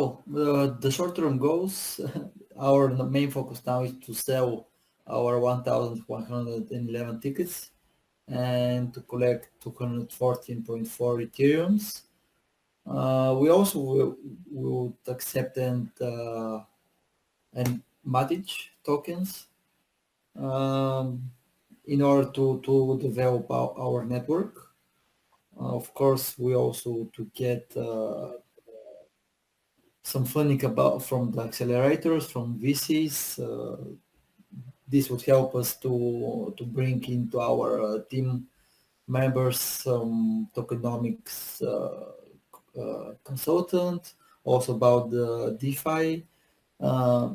Well, the short-term goals, our main focus now is to sell our 1,111 tickets and to collect 214.4 Ethereums. We also will accept and Matic tokens in order to develop our network. Of course, we also to get some funding from the accelerators, from VCs. This would help us to bring into our team members some tokenomics consultant, also about the DeFi.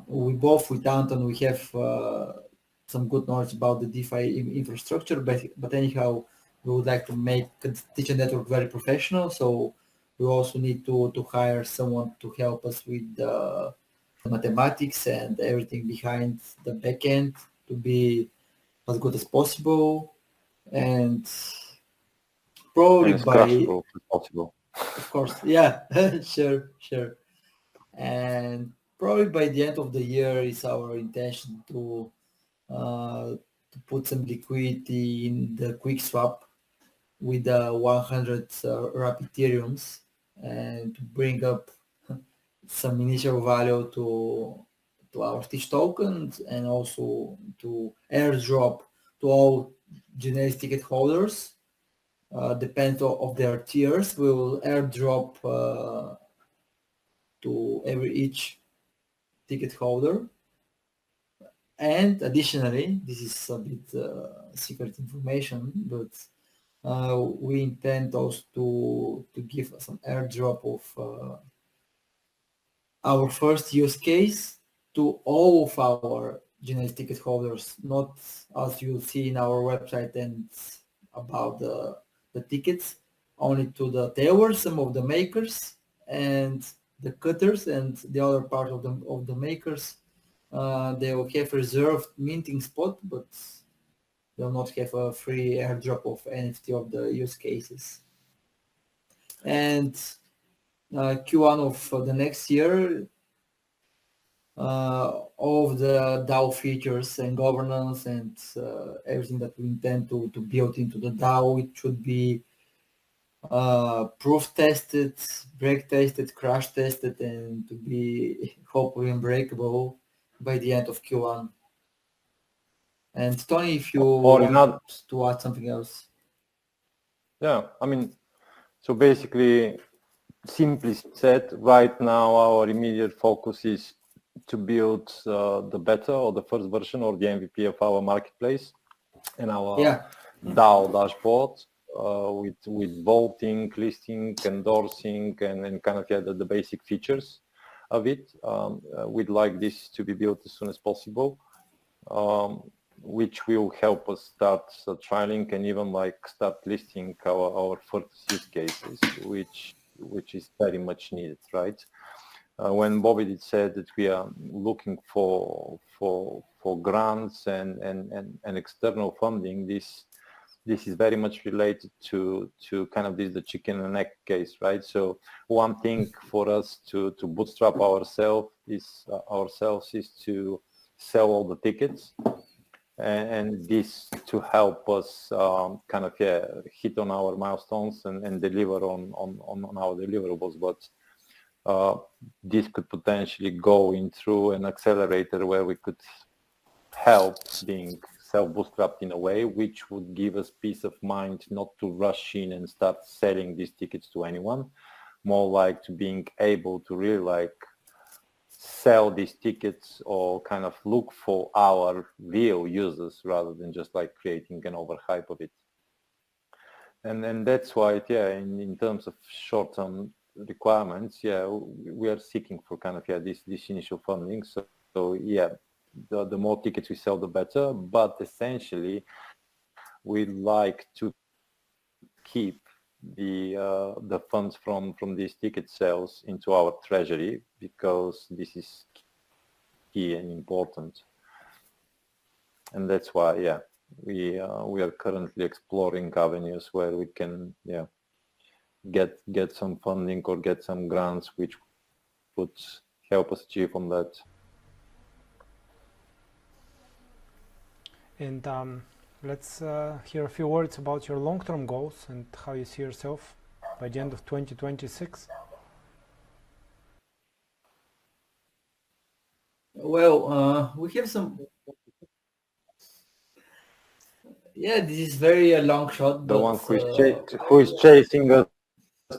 We both with Anton, we have some good knowledge about the DeFi infrastructure, but anyhow, we would like to make Stitchia Network very professional. So we also need to hire someone to help us with the mathematics and everything behind the backend to be as good as possible. And probably as crushable as possible. Of course, yeah, sure. And probably by the end of the year is our intention to put some liquidity in the quick swap with the 100 rapid Ethereums and to bring up some initial value to our Stitch tokens and also to airdrop to all Genesis ticket holders. Depends of their tiers. We will airdrop to each ticket holder. And additionally, this is a bit secret information, but we intend also to give some airdrop of our first use case to all of our Genesis ticket holders, not as you see in our website and about the tickets, only to the tailors, some of the makers and the cutters, and the other part of the makers. They will have reserved minting spot, but they will not have a free airdrop of NFT of the use cases. And Q1 of the next year, all of the DAO features and governance and everything that we intend to build into the DAO, it should be proof tested, break tested, crash tested, and to be hopefully unbreakable by the end of Q1. And Tony, if you want to add something else. Yeah, I mean, so basically, simply said, right now our immediate focus is to build the beta or the first version or the MVP of our marketplace and our DAO dashboard with voting, listing, endorsing, and kind of the basic features of it. We'd like this to be built as soon as possible, which will help us start trialing and even start listing our first use cases, which is very much needed, right? When Bobby did said that we are looking for grants and external funding, this is very much related to kind of the chicken and egg case, right? So one thing for us to bootstrap ourselves is to sell all the tickets, and this to help us kind of hit on our milestones and deliver on our deliverables. But this could potentially go in through an accelerator where we could help being self-bootstrapped in a way which would give us peace of mind not to rush in and start selling these tickets to anyone, more like to being able to really sell these tickets or kind of look for our real users rather than just creating an overhype of it. And then that's why, in terms of short-term requirements, we are seeking for kind of this initial funding. So the more tickets we sell, the better. But essentially, we'd like to keep the funds from these ticket sales into our treasury, because this is key and important. And that's why, we are currently exploring avenues where we can, get some funding or get some grants, which would help us achieve on that. And let's hear a few words about your long-term goals and how you see yourself by the end of 2026. Well, we have some. Yeah, this is very a long shot, The but one who is chasing us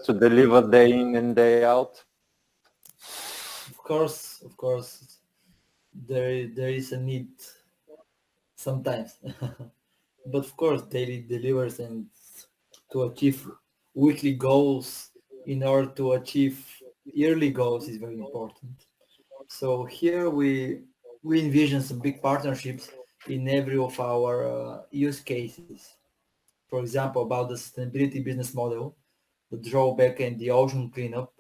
to deliver day in and day out. of course, there is a need sometimes, but of course, daily delivers and to achieve weekly goals in order to achieve yearly goals is very important. So here we envision some big partnerships in every of our use cases. For example, about the sustainability business model, the drawback and the ocean cleanup.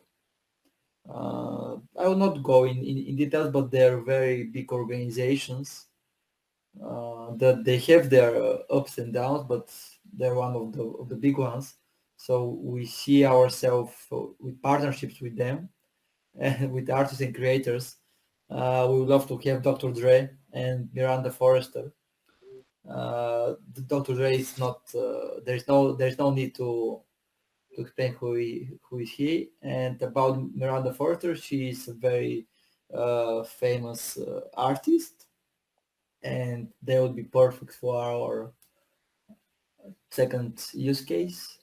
I will not go in details, but they're very big organizations that they have their ups and downs, but they're one of the big ones. So we see ourselves with partnerships with them and with artists and creators. We would love to have Dr. Dre and Miranda Forrester. The Dr. Dre is not. There's no need to explain who is he. And about Miranda Forrester, she is a very famous artist, and they would be perfect for our second use case.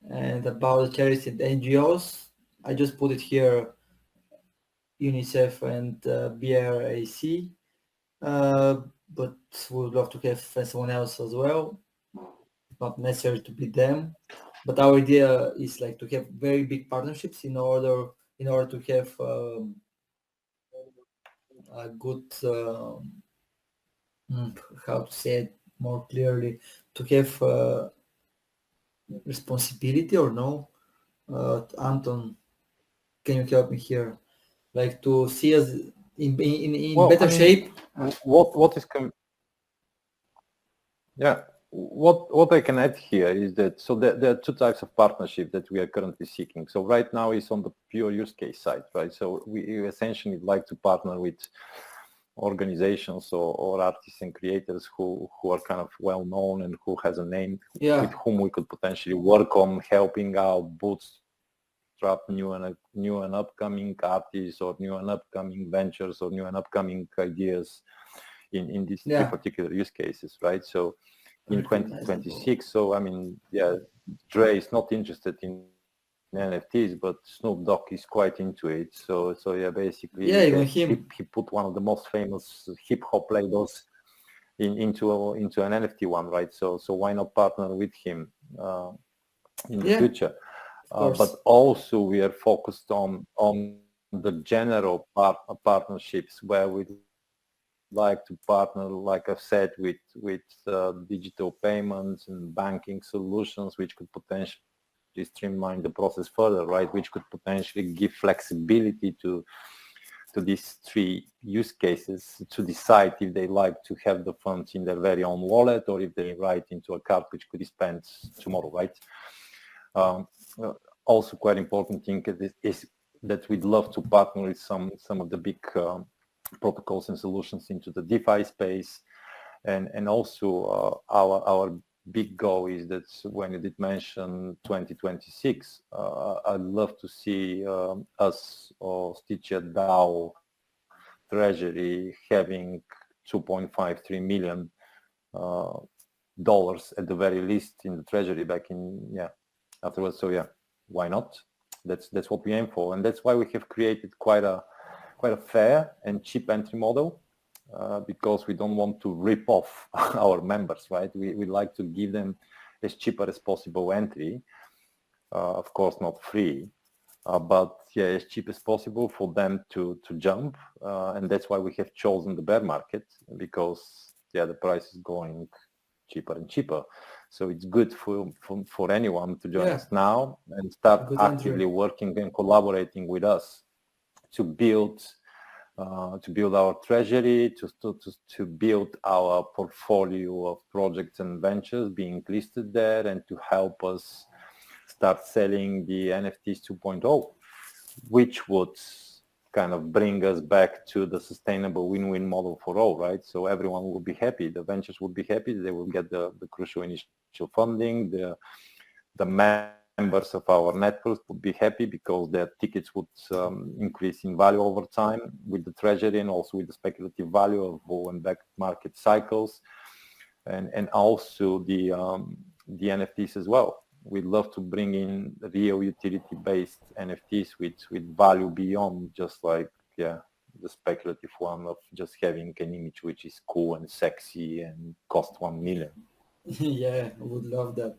And about the charities and NGOs, I just put it here: UNICEF and BRAC. But we would love to have someone else as well. Not necessary to be them, but our idea is like to have very big partnerships in order to have a good how to say it more clearly, to have responsibility or no. Anton, can you help me here? Like to see us in Well, better shape. What is what I can add here is that there are two types of partnership that we are currently seeking. So right now is on the pure use case side, right? So we essentially like to partner with organizations or artists and creators who are kind of well known and who has a name, with whom we could potentially work on helping out bootstrap new and upcoming artists or new and upcoming ventures or new and upcoming ideas in these three particular use cases, right? So in 2026, so I mean, Dre is not interested in NFTs, but Snoop Dogg is quite into it. So basically, he put one of the most famous hip hop labels into an NFT one, right? So why not partner with him in the future? But also we are focused on the general partnerships where we like to partner, like I've said, with digital payments and banking solutions, which could potentially streamline the process further, right? Which could potentially give flexibility to these three use cases to decide if they like to have the funds in their very own wallet or if they write into a card which could be spent tomorrow, right? Also quite important thing is that we'd love to partner with some of the big protocols and solutions into the DeFi space, and also our big goal is that when you did mention 2026, I'd love to see us or Stitchia DAO treasury having $2.53 million dollars at the very least in the treasury back in afterwards. So why not? That's what we aim for, and that's why we have created quite a fair and cheap entry model, because we don't want to rip off our members, right? We like to give them as cheaper as possible entry, of course not free, but as cheap as possible for them to jump, and that's why we have chosen the bear market, because the price is going cheaper and cheaper. So it's good for anyone to join us now and start actively working and collaborating with us to build our treasury, to build our portfolio of projects and ventures being listed there, and to help us start selling the NFTs 2.0, which would kind of bring us back to the sustainable win-win model for all, right? So everyone will be happy. The ventures will be happy. They will get the crucial initial funding. The members of our networks would be happy because their tickets would increase in value over time with the treasury and also with the speculative value of bull and back market cycles, and also the NFTs as well. We'd love to bring in real utility-based NFTs with value beyond just like, the speculative one of just having an image which is cool and sexy and cost 1 million. Yeah, I would love that.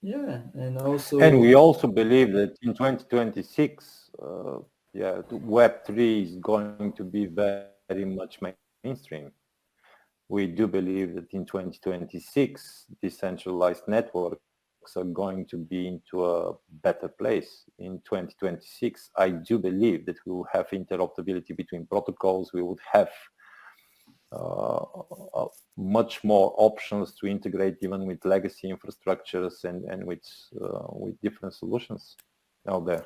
Yeah, and also... And we also believe that in 2026, Web3 is going to be very much mainstream. We do believe that in 2026, decentralized networks are going to be into a better place. In 2026, I do believe that we will have interoperability between protocols. We would have much more options to integrate even with legacy infrastructures and with different solutions out there.